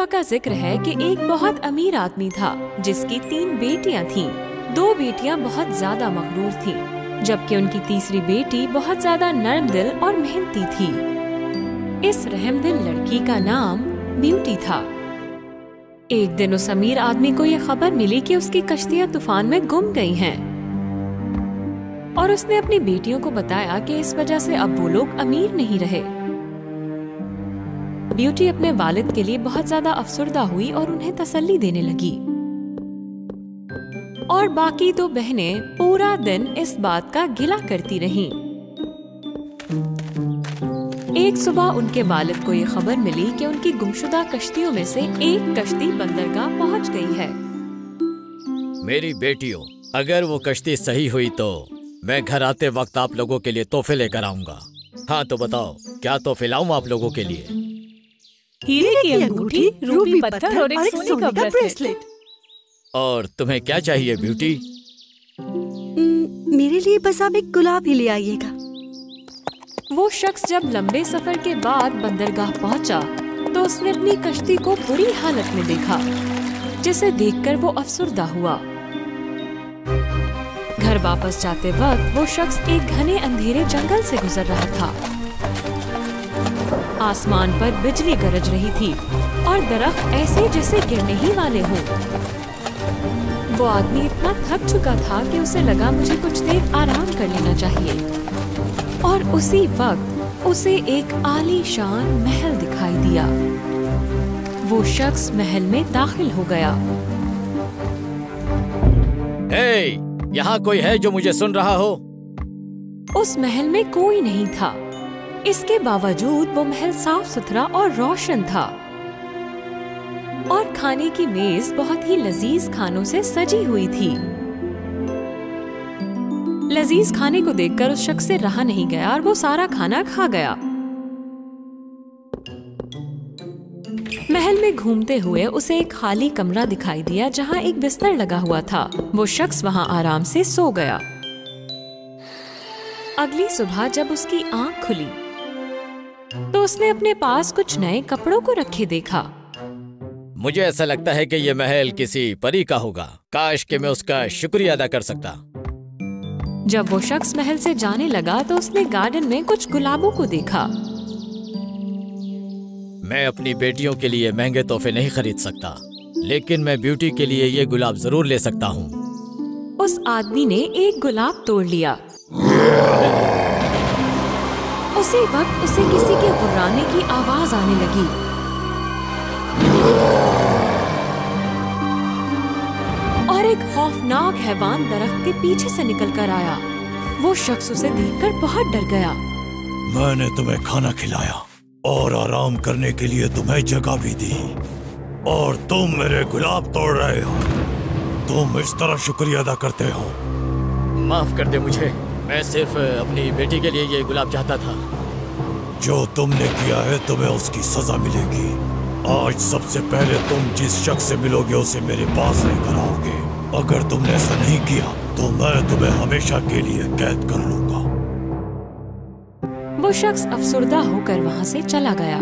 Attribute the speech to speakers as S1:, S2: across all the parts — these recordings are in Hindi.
S1: दफा का जिक्र है कि एक बहुत अमीर आदमी था जिसकी 3 बेटियां थीं। 2 बेटियां बहुत ज्यादा मगरूर थीं, जबकि उनकी तीसरी बेटी बहुत ज्यादा नर्म दिल और मेहनती थी। इस रहमदिल लड़की का नाम ब्यूटी था। एक दिन उस अमीर आदमी को यह खबर मिली कि उसकी कश्तियां तूफान में गुम गई हैं, और उसने अपनी बेटियों को बताया कि इस वजह से अब वो लोग अमीर नहीं रहे। ब्यूटी अपने वालिद के लिए बहुत ज्यादा अफसुर्दा हुई और उन्हें तसल्ली देने लगी, और बाकी 2 बहनें पूरा दिन इस बात का गिला करती रहीं। एक सुबह उनके वालिद को ये खबर मिली कि उनकी गुमशुदा कश्तियों में से एक कश्ती बंदरगाह पहुंच गई है।
S2: मेरी बेटियों, अगर वो कश्ती सही हुई तो मैं घर आते वक्त आप लोगों के लिए तोहफे लेकर आऊंगा। हाँ तो बताओ, क्या तोहफे लाऊं आप लोगों के लिए?
S3: हीरे की अंगूठी, रूबी पत्थर और एक सोने का ब्रेसलेट।
S2: और तुम्हें क्या चाहिए ब्यूटी?
S4: मेरे लिए बस आप एक गुलाब ही ले आइएगा।
S1: वो शख्स जब लंबे सफर के बाद बंदरगाह पहुंचा तो उसने अपनी कश्ती को बुरी हालत में देखा, जिसे देखकर वो अफसुर्दा हुआ। घर वापस जाते वक्त वो शख्स एक घने अंधेरे जंगल से गुजर रहा था। आसमान पर बिजली गरज रही थी और दरख्त ऐसे जैसे गिरने ही वाले हों। वो आदमी इतना थक चुका था कि उसे लगा मुझे कुछ देर आराम कर लेना चाहिए, और उसी वक्त उसे एक आलीशान महल दिखाई दिया। वो शख्स महल में दाखिल हो गया।
S2: हे, यहाँ कोई है जो मुझे सुन रहा हो?
S1: उस महल में कोई नहीं था। इसके बावजूद वो महल साफ सुथरा और रोशन था, और खाने की मेज बहुत ही लजीज खानों से सजी हुई थी। लजीज खाने को देखकर उस शख्स से रहा नहीं गया और वो सारा खाना खा गया। महल में घूमते हुए उसे एक खाली कमरा दिखाई दिया जहाँ एक बिस्तर लगा हुआ था। वो शख्स वहाँ आराम से सो गया। अगली सुबह जब उसकी आंख खुली तो उसने अपने पास कुछ नए कपड़ों को रखे देखा।
S2: मुझे ऐसा लगता है कि ये महल किसी परी का होगा। काश कि मैं उसका शुक्रिया अदा कर सकता।
S1: जब वो शख्स महल से जाने लगा तो उसने गार्डन में कुछ गुलाबों को देखा।
S2: मैं अपनी बेटियों के लिए महंगे तोहफे नहीं खरीद सकता, लेकिन मैं ब्यूटी के लिए ये गुलाब जरूर ले सकता हूँ।
S1: उस आदमी ने एक गुलाब तोड़ लिया। उसी वक्त उसे किसी के गुर्राने की आवाज आने लगी। और एक खौफनाक हैवान दरख्त के पीछे से निकलकर आया। वो शख्स उसे देखकर बहुत डर गया।
S5: मैंने तुम्हें खाना खिलाया और आराम करने के लिए तुम्हें जगह भी दी, और तुम मेरे गुलाब तोड़ रहे हो। तुम इस तरह शुक्रिया अदा करते हो?
S2: माफ कर दे मुझे, मैं सिर्फ अपनी बेटी के लिए ये गुलाब चाहता था।
S5: जो तुमने किया है तुम्हें उसकी सजा मिलेगी। आज सबसे पहले तुम जिस शख्स से मिलोगे उसे मेरे पास लेकर आओगे। अगर तुमने ऐसा नहीं किया तो मैं तुम्हें हमेशा के लिए कैद कर लूंगा।
S1: वो शख्स अफसुर्दा होकर वहाँ से चला गया।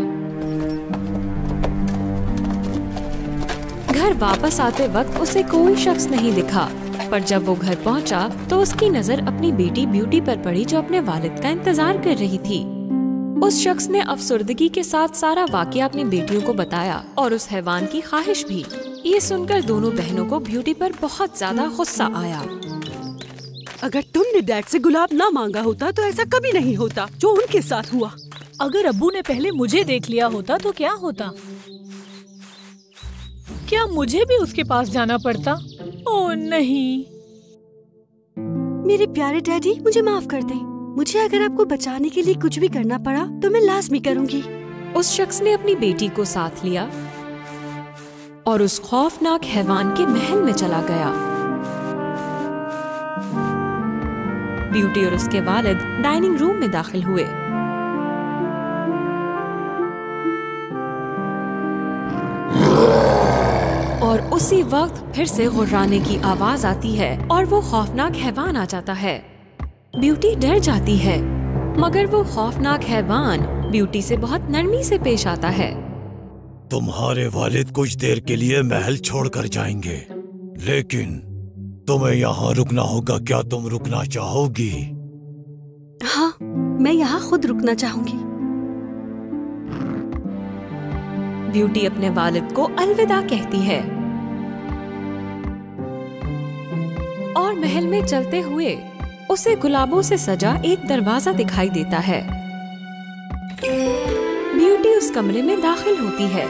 S1: घर वापस आते वक्त उसे कोई शख्स नहीं दिखा, पर जब वो घर पहुंचा तो उसकी नजर अपनी बेटी ब्यूटी पर पड़ी जो अपने वालिद का इंतजार कर रही थी। उस शख्स ने अफसुर्दगी के साथ सारा वाकया अपनी बेटियों को बताया और उस हैवान की ख्वाहिश भी। ये सुनकर दोनों बहनों को ब्यूटी पर बहुत ज्यादा गुस्सा आया।
S3: अगर तुमने डैड से गुलाब ना मांगा होता तो ऐसा कभी नहीं होता जो उनके साथ हुआ।
S6: अगर अब्बू ने पहले मुझे देख लिया होता तो क्या होता? क्या मुझे भी उसके पास जाना पड़ता? ओह नहीं।
S4: मेरे प्यारे डैडी, मुझे माफ कर दें। मुझे अगर आपको बचाने के लिए कुछ भी करना पड़ा तो मैं लाजमी करूंगी।
S1: उस शख्स ने अपनी बेटी को साथ लिया और उस खौफनाक हैवान के महल में चला गया। ब्यूटी और उसके वालिद डाइनिंग रूम में दाखिल हुए। और उसी वक्त फिर से गुर्राने की आवाज आती है और वो खौफनाक हैवान आ जाता है। ब्यूटी डर जाती है, मगर वो खौफनाक हैवान ब्यूटी से बहुत नरमी से पेश आता है।
S5: तुम्हारे वालिद कुछ देर के लिए महल छोड़कर जाएंगे, लेकिन तुम्हें यहाँ रुकना होगा। क्या तुम रुकना चाहोगी?
S4: हाँ, मैं यहाँ खुद रुकना चाहूंगी।
S1: ब्यूटी अपने वालिद को अलविदा कहती है और महल में चलते हुए उसे गुलाबों से सजा एक दरवाजा दिखाई देता है। ब्यूटी उस कमरे में दाखिल होती है।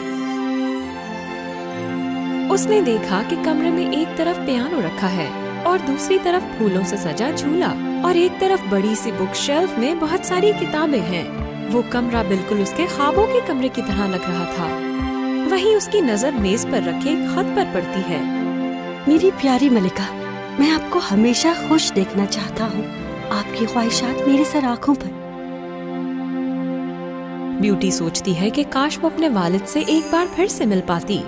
S1: उसने देखा कि कमरे में एक तरफ पियानो रखा है और दूसरी तरफ फूलों से सजा झूला और एक तरफ बड़ी सी बुक शेल्फ में बहुत सारी किताबें हैं। वो कमरा बिल्कुल उसके ख्वाबों के कमरे की तरह लग रहा था। वहीं उसकी नजर मेज पर रखे एक खत पर पड़ती है।
S4: मेरी प्यारी मलिका, मैं आपको हमेशा खुश देखना चाहता हूँ। आपकी ख्वाहिशात मेरे सर आँखों पर।
S1: ब्यूटी सोचती है कि काश वो अपने वालिद से एक बार फिर से मिल पाती।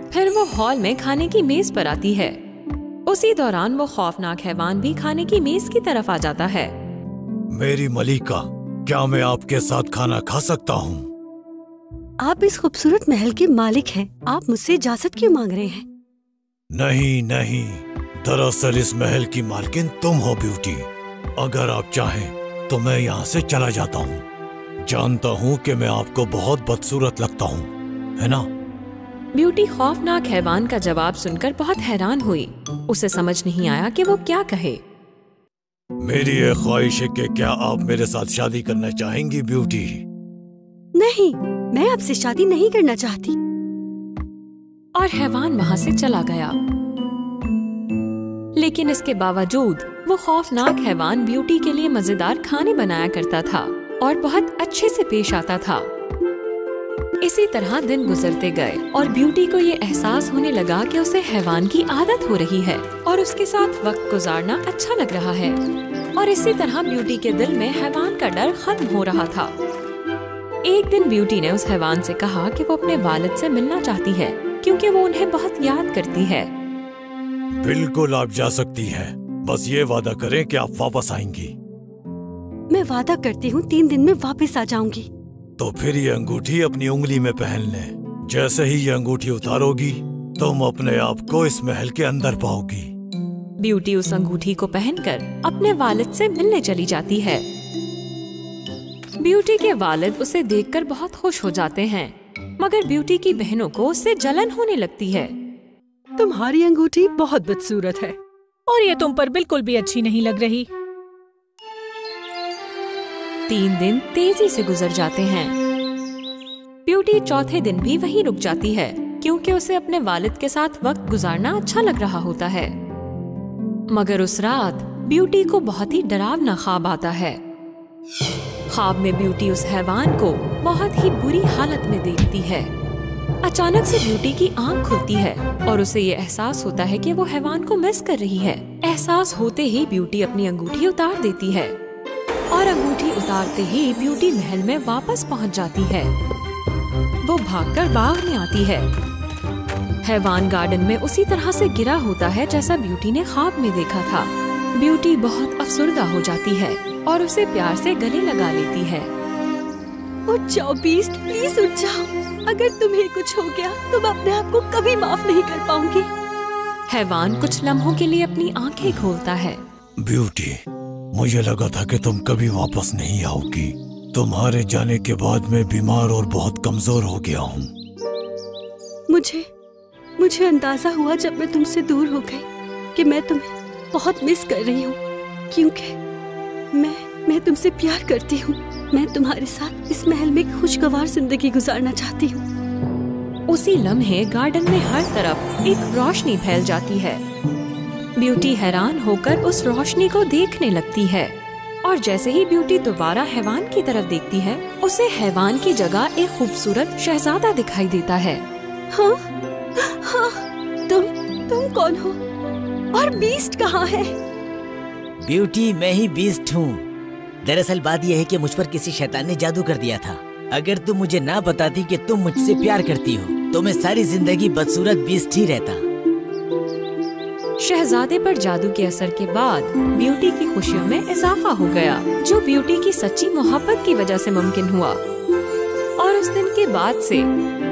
S1: फिर वो हॉल में खाने की मेज पर आती है। उसी दौरान वो खौफनाक हैवान भी खाने की मेज की तरफ आ जाता है।
S5: मेरी मलिका, क्या मैं आपके साथ खाना खा सकता हूँ?
S4: आप इस खूबसूरत महल के मालिक हैं। आप मुझसे इजाजत क्यों मांग रहे हैं?
S5: नहीं नहीं, दरअसल इस महल की मालकिन तुम हो ब्यूटी। अगर आप चाहें तो मैं यहाँ से चला जाता हूँ। जानता हूँ कि मैं आपको बहुत बदसूरत लगता हूँ, है ना?
S1: ब्यूटी खौफनाक हैवान का जवाब सुनकर बहुत हैरान हुई। उसे समझ नहीं आया कि वो क्या कहे।
S5: मेरी ये ख्वाहिश है कि क्या आप मेरे साथ शादी करना चाहेंगी ब्यूटी?
S4: नहीं, मैं आपसे शादी नहीं करना चाहती।
S1: और हैवान वहाँ से चला गया। लेकिन इसके बावजूद वो खौफनाक हैवान ब्यूटी के लिए मजेदार खाने बनाया करता था और बहुत अच्छे से पेश आता था। इसी तरह दिन गुजरते गए और ब्यूटी को ये एहसास होने लगा कि उसे हैवान की आदत हो रही है और उसके साथ वक्त गुजारना अच्छा लग रहा है। और इसी तरह ब्यूटी के दिल में हैवान का डर खत्म हो रहा था। एक दिन ब्यूटी ने उस हैवान से कहा कि वो अपने वालिद से मिलना चाहती है क्योंकि वो उन्हें बहुत याद करती है।
S5: बिल्कुल, आप जा सकती हैं। बस ये वादा करें कि आप वापस आएंगी।
S4: मैं वादा करती हूँ 3 दिन में वापस आ जाऊंगी।
S5: तो फिर ये अंगूठी अपनी उंगली में पहन लें। जैसे ही ये अंगूठी उतारोगी, तुम अपने आप को इस महल के अंदर पाओगी।
S1: ब्यूटी उस अंगूठी को पहनकर अपने वालिद से मिलने चली जाती है। ब्यूटी के वालिद उसे देखकर बहुत खुश हो जाते हैं, मगर ब्यूटी की बहनों को उससे जलन होने लगती है।
S3: तुम्हारी अंगूठी बहुत बदसूरत है
S6: और ये तुम पर बिल्कुल भी अच्छी नहीं लग रही।
S1: 3 दिन तेजी से गुजर जाते हैं। ब्यूटी चौथे दिन भी वहीं रुक जाती है क्योंकि उसे अपने वालिद के साथ वक्त गुजारना अच्छा लग रहा होता है। मगर उस रात ब्यूटी को बहुत ही डरावना ख्वाब आता है। ख्वाब में ब्यूटी उस हैवान को बहुत ही बुरी हालत में देखती है। अचानक से ब्यूटी की आंख खुलती है और उसे ये एहसास होता है कि वो हैवान को मिस कर रही है। एहसास होते ही ब्यूटी अपनी अंगूठी उतार देती है और अंगूठी उतारते ही ब्यूटी महल में वापस पहुंच जाती है। वो भागकर बाग में आती है। हैवान गार्डन में उसी तरह से गिरा होता है जैसा ब्यूटी ने ख्वाब में देखा था। ब्यूटी बहुत अफसुर्दा हो जाती है और उसे प्यार से गले लगा लेती है।
S4: उठ जाओ बीस्ट, प्लीज उठ जाओ। अगर तुम्हें कुछ हो गया तो मैं अपने आप को कभी माफ नहीं कर पाऊंगी।
S1: हैवान कुछ लम्हों के लिए अपनी आंखें खोलता है।
S5: ब्यूटी, मुझे लगा था कि तुम कभी वापस नहीं आओगी। तुम्हारे जाने के बाद मैं बीमार और बहुत कमजोर हो गया हूँ।
S4: मुझे अंदाजा हुआ जब मैं तुमसे दूर हो गई कि मैं तुम्हें बहुत मिस कर रही हूँ, क्योंकि मैं तुमसे प्यार करती हूँ। मैं तुम्हारे साथ इस महल में खुशगवार जिंदगी गुजारना चाहती हूँ।
S1: उसी लम्हे गार्डन में हर तरफ एक रोशनी फैल जाती है। ब्यूटी हैरान होकर उस रोशनी को देखने लगती है और जैसे ही ब्यूटी दोबारा हैवान की तरफ देखती है, उसे हैवान की जगह एक खूबसूरत शहजादा दिखाई देता है।
S4: हाँ, हाँ, तुम कौन हो और बीस्ट कहाँ है?
S7: ब्यूटी, मैं ही बीस्ट हूँ। दरअसल बात यह है कि मुझ पर किसी शैतान ने जादू कर दिया था। अगर तुम मुझे ना बताती कि तुम मुझसे प्यार करती हो तो मैं सारी जिंदगी बदसूरत बीस्ट ही रहता।
S1: शहजादे पर जादू के असर के बाद ब्यूटी की खुशियों में इजाफा हो गया, जो ब्यूटी की सच्ची मोहब्बत की वजह से मुमकिन हुआ। और उस दिन के बाद से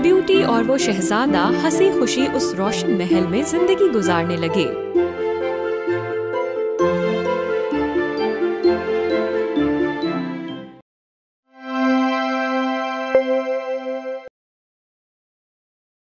S1: ब्यूटी और वो शहजादा हंसी खुशी उस रोशन महल में जिंदगी गुजारने लगे।